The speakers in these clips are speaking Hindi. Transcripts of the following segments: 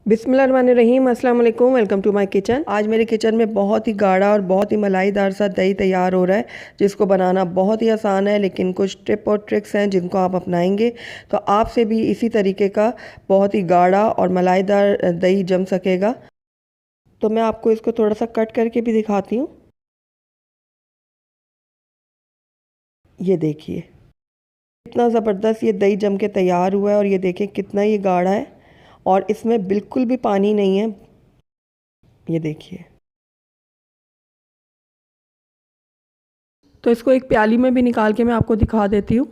बिस्मिल्लाहिर्रहमानिर्रहीम, अस्सलाम वालेकुम। Welcome to my kitchen. आज मेरे किचन में बहुत ही गाढ़ा और बहुत ही मलाईदार सा दही तैयार हो रहा है, जिसको बनाना बहुत ही आसान है, लेकिन कुछ टिप और ट्रिक्स हैं जिनको आप अपनाएंगे तो आपसे भी इसी तरीके का बहुत ही गाढ़ा और मलाईदार दही जम सकेगा। तो मैं आपको इसको थोड़ा सा कट करके भी दिखाती हूँ। ये देखिए कितना ज़बरदस्त ये दही जम के तैयार हुआ है, और ये देखिए कितना ये गाढ़ा है और इसमें बिल्कुल भी पानी नहीं है। ये देखिए, तो इसको एक प्याली में भी निकाल के मैं आपको दिखा देती हूँ।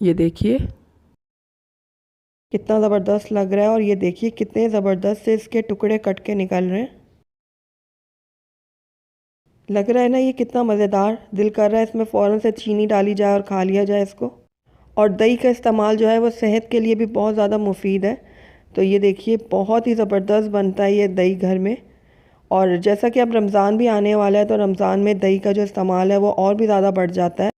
ये देखिए कितना ज़बरदस्त लग रहा है, और ये देखिए कितने ज़बरदस्त से इसके टुकड़े कट के निकल रहे हैं। लग रहा है ना ये कितना मज़ेदार। दिल कर रहा है इसमें फ़ौरन से चीनी डाली जाए और खा लिया जाए इसको। और दही का इस्तेमाल जो है वो सेहत के लिए भी बहुत ज़्यादा मुफीद है। तो ये देखिए बहुत ही ज़बरदस्त बनता है ये दही घर में। और जैसा कि अब रमज़ान भी आने वाला है, तो रमज़ान में दही का जो इस्तेमाल है वो और भी ज़्यादा बढ़ जाता है।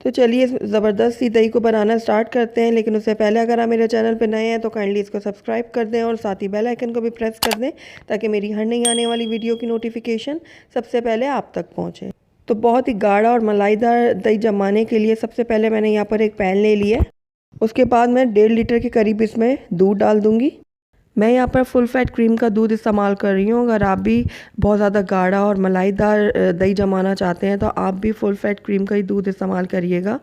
तो चलिए इस ज़बरदस्त सी दही को बनाना स्टार्ट करते हैं, लेकिन उससे पहले अगर आप मेरे चैनल पर नए हैं तो काइंडली इसको सब्सक्राइब कर दें और साथ ही बेल आइकन को भी प्रेस कर दें, ताकि मेरी हर नई आने वाली वीडियो की नोटिफिकेशन सबसे पहले आप तक पहुँचे। तो बहुत ही गाढ़ा और मलाईदार दही जमाने के लिए सबसे पहले मैंने यहाँ पर एक पैन ले लिया है। उसके बाद मैं 1.5 लीटर के करीब इसमें दूध डाल दूँगी। मैं यहाँ पर फुल फैट क्रीम का दूध इस्तेमाल कर रही हूँ। अगर आप भी बहुत ज़्यादा गाढ़ा और मलाईदार दही जमाना चाहते हैं तो आप भी फुल फैट क्रीम का ही दूध इस्तेमाल करिएगा।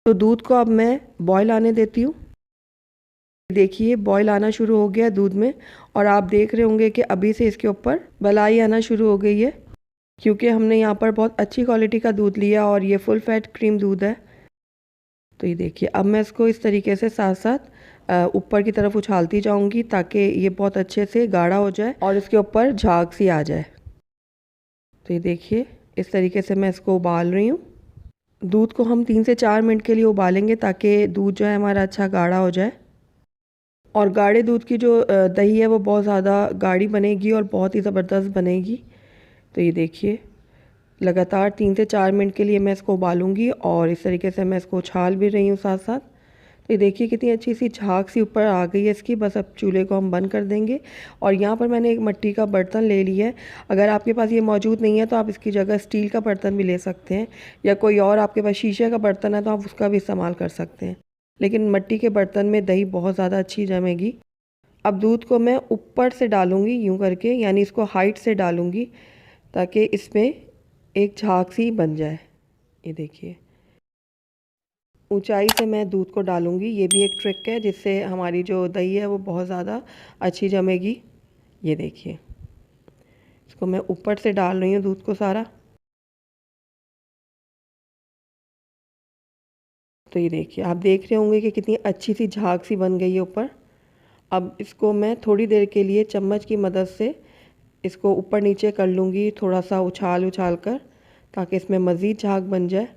तो दूध को अब मैं बॉयल आने देती हूँ। देखिए बॉयल आना शुरू हो गया है दूध में, और आप देख रहे होंगे कि अभी से इसके ऊपर मलाई आना शुरू हो गई है, क्योंकि हमने यहाँ पर बहुत अच्छी क्वालिटी का दूध लिया और ये फुल फैट क्रीम दूध है। तो ये देखिए अब मैं इसको इस तरीके से साथ साथ ऊपर की तरफ उछालती जाऊंगी, ताकि ये बहुत अच्छे से गाढ़ा हो जाए और इसके ऊपर झाग सी आ जाए। तो ये देखिए इस तरीके से मैं इसको उबाल रही हूँ। दूध को हम 3 से 4 मिनट के लिए उबालेंगे, ताकि दूध जो है हमारा अच्छा गाढ़ा हो जाए। और गाढ़े दूध की जो दही है वो बहुत ज़्यादा गाढ़ी बनेगी और बहुत ही ज़बरदस्त बनेगी। तो ये देखिए लगातार 3 से 4 मिनट के लिए मैं इसको उबालूंगी, और इस तरीके से मैं इसको उछाल भी रही हूँ साथ साथ। तो ये देखिए कितनी अच्छी सी झाग सी ऊपर आ गई है इसकी। बस अब चूल्हे को हम बंद कर देंगे। और यहाँ पर मैंने एक मिट्टी का बर्तन ले लिया है। अगर आपके पास ये मौजूद नहीं है तो आप इसकी जगह स्टील का बर्तन भी ले सकते हैं, या कोई और आपके पास शीशे का बर्तन है तो आप उसका भी इस्तेमाल कर सकते हैं, लेकिन मिट्टी के बर्तन में दही बहुत ज़्यादा अच्छी जमेगी। अब दूध को मैं ऊपर से डालूँगी यूँ करके, यानी इसको हाइट से डालूँगी, ताकि इसमें एक झाग सी बन जाए। ये देखिए ऊंचाई से मैं दूध को डालूंगी। ये भी एक ट्रिक है जिससे हमारी जो दही है वो बहुत ज़्यादा अच्छी जमेगी। ये देखिए इसको मैं ऊपर से डाल रही हूँ दूध को सारा। तो ये देखिए आप देख रहे होंगे कि कितनी अच्छी सी झाग सी बन गई है ऊपर। अब इसको मैं थोड़ी देर के लिए चम्मच की मदद से इसको ऊपर नीचे कर लूँगी, थोड़ा सा उछाल उछाल कर, ताकि इसमें मज़ीद झाग बन जाए।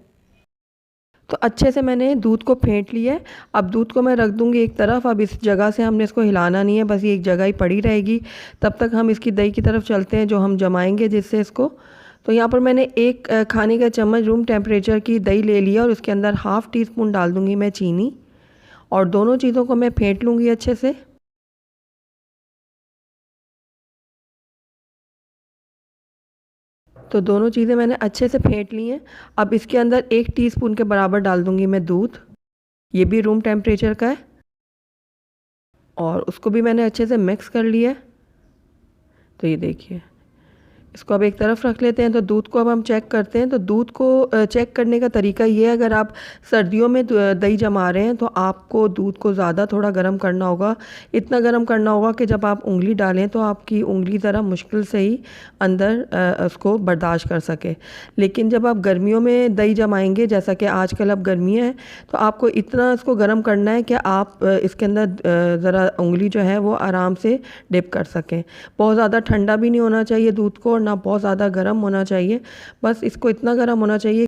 तो अच्छे से मैंने दूध को फेंट लिया है। अब दूध को मैं रख दूँगी एक तरफ। अब इस जगह से हमने इसको हिलाना नहीं है, बस ये एक जगह ही पड़ी रहेगी। तब तक हम इसकी दही की तरफ चलते हैं जो हम जमाएंगे जिससे इसको। तो यहाँ पर मैंने एक खाने का चम्मच रूम टेम्परेचर की दही ले लिया, और उसके अंदर हाफ़ टी स्पून डाल दूँगी मैं चीनी, और दोनों चीज़ों को मैं फेंट लूँगी अच्छे से। तो दोनों चीज़ें मैंने अच्छे से फेंट ली हैं। अब इसके अंदर 1 टीस्पून के बराबर डाल दूँगी मैं दूध। ये भी रूम टेम्परेचर का है, और उसको भी मैंने अच्छे से मिक्स कर लिया है। तो ये देखिए इसको अब एक तरफ रख लेते हैं। तो दूध को अब हम चेक करते हैं। तो दूध को चेक करने का तरीका ये है, अगर आप सर्दियों में दही जमा रहे हैं तो आपको दूध को ज़्यादा थोड़ा गर्म करना होगा। इतना गर्म करना होगा कि जब आप उंगली डालें तो आपकी उंगली ज़रा मुश्किल से ही अंदर उसको बर्दाश्त कर सके। लेकिन जब आप गर्मियों में दही जमाएंगे, जैसा कि आजकल अब गर्मियाँ हैं, तो आपको इतना इसको गर्म करना है कि आप इसके अंदर ज़रा उंगली जो है वो आराम से डिप कर सकें। बहुत ज़्यादा ठंडा भी नहीं होना चाहिए दूध को, ना बहुत ज़्यादा गर्म होना चाहिए। बस इसको इतना गर्म होना चाहिए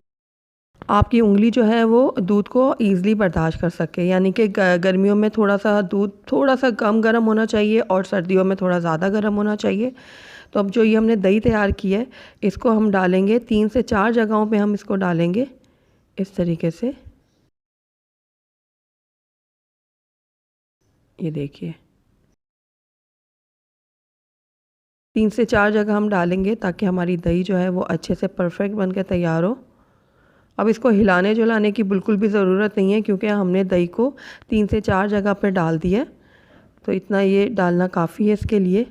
आपकी उंगली जो है वो दूध को ईज़िली बर्दाश्त कर सके। यानी कि गर्मियों में थोड़ा सा दूध थोड़ा सा कम गर्म होना चाहिए, और सर्दियों में थोड़ा ज़्यादा गर्म होना चाहिए। तो अब जो ये हमने दही तैयार की है, इसको हम डालेंगे 3 से 4 जगहों पे हम इसको डालेंगे इस तरीके से। ये देखिए 3 से 4 जगह हम डालेंगे ताकि हमारी दही जो है वो अच्छे से परफेक्ट बन के तैयार हो। अब इसको हिलाने जुलाने की बिल्कुल भी ज़रूरत नहीं है क्योंकि हमने दही को 3 से 4 जगह पर डाल दिया है, तो इतना ये डालना काफ़ी है इसके लिए।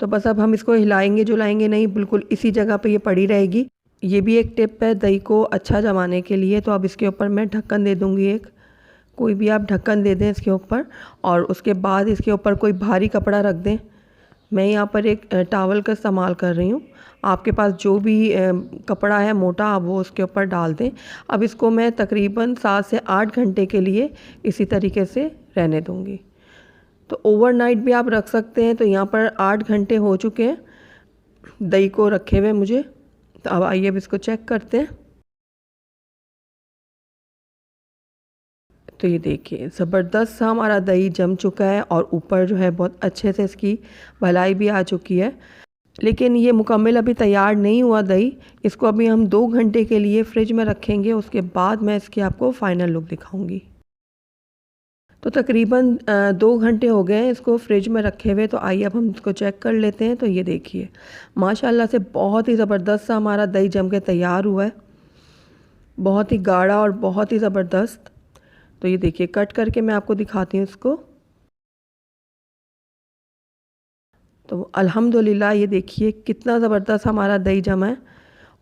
तो बस अब हम इसको हिलाएंगे जुलाएंगे नहीं, बिल्कुल इसी जगह पे ये पड़ी रहेगी। ये भी एक टिप है दही को अच्छा जमाने के लिए। तो अब इसके ऊपर मैं ढक्कन दे दूँगी एक, कोई भी आप ढक्कन दे दें इसके ऊपर, और उसके बाद इसके ऊपर कोई भारी कपड़ा रख दें। मैं यहाँ पर एक टॉवल का इस्तेमाल कर रही हूँ, आपके पास जो भी कपड़ा है मोटा आप वो उसके ऊपर डाल दें। अब इसको मैं तकरीबन 7 से 8 घंटे के लिए इसी तरीके से रहने दूँगी। तो ओवरनाइट भी आप रख सकते हैं। तो यहाँ पर 8 घंटे हो चुके हैं दही को रखे हुए मुझे। तो अब आइए अब इसको चेक करते हैं। तो ये देखिए ज़बरदस्त सा हमारा दही जम चुका है और ऊपर जो है बहुत अच्छे से इसकी भलाई भी आ चुकी है। लेकिन ये मुकम्मल अभी तैयार नहीं हुआ दही, इसको अभी हम 2 घंटे के लिए फ्रिज में रखेंगे, उसके बाद मैं इसकी आपको फ़ाइनल लुक दिखाऊंगी। तो तकरीबन 2 घंटे हो गए हैं इसको फ्रिज में रखे हुए। तो आइए अब हम इसको चेक कर लेते हैं। तो ये देखिए माशाल्लाह से बहुत ही ज़बरदस्त सा हमारा दही जम के तैयार हुआ है, बहुत ही गाढ़ा और बहुत ही ज़बरदस्त। तो ये देखिए कट करके मैं आपको दिखाती हूँ इसको। तो अल्हम्दुलिल्लाह ये देखिए कितना ज़बरदस्त हमारा दही जमा है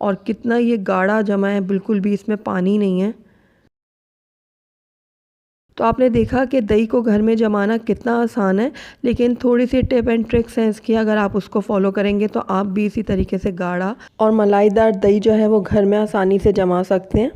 और कितना ये गाढ़ा जमा है, बिल्कुल भी इसमें पानी नहीं है। तो आपने देखा कि दही को घर में जमाना कितना आसान है, लेकिन थोड़ी सी टिप एंड ट्रिक्स हैं इसकी, अगर आप उसको फॉलो करेंगे तो आप भी इसी तरीके से गाढ़ा और मलाईदार दही जो है वो घर में आसानी से जमा सकते हैं।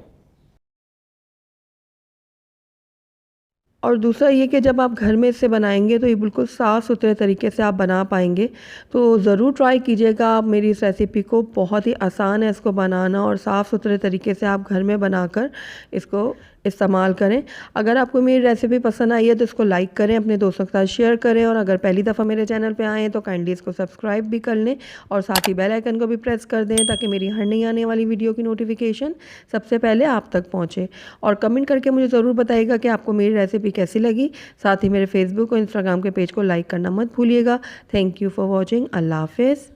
और दूसरा ये कि जब आप घर में इसे बनाएंगे तो ये बिल्कुल साफ़ सुथरे तरीके से आप बना पाएंगे। तो ज़रूर ट्राई कीजिएगा आप मेरी इस रेसिपी को, बहुत ही आसान है इसको बनाना और साफ़ सुथरे तरीके से आप घर में बनाकर इसको इस्तेमाल करें। अगर आपको मेरी रेसिपी पसंद आई है तो इसको लाइक करें, अपने दोस्तों के साथ शेयर करें, और अगर पहली दफ़ा मेरे चैनल पे आए हैं तो काइंडली इसको सब्सक्राइब भी कर लें और साथ ही बेल आइकन को भी प्रेस कर दें ताकि मेरी हर नई आने वाली वीडियो की नोटिफिकेशन सबसे पहले आप तक पहुँचे। और कमेंट करके मुझे ज़रूर बताइएगा कि आपको मेरी रेसिपी कैसी लगी। साथ ही मेरे फेसबुक और इंस्टाग्राम के पेज को लाइक करना मत भूलिएगा। Thank you for watching. Allah हाफिज़।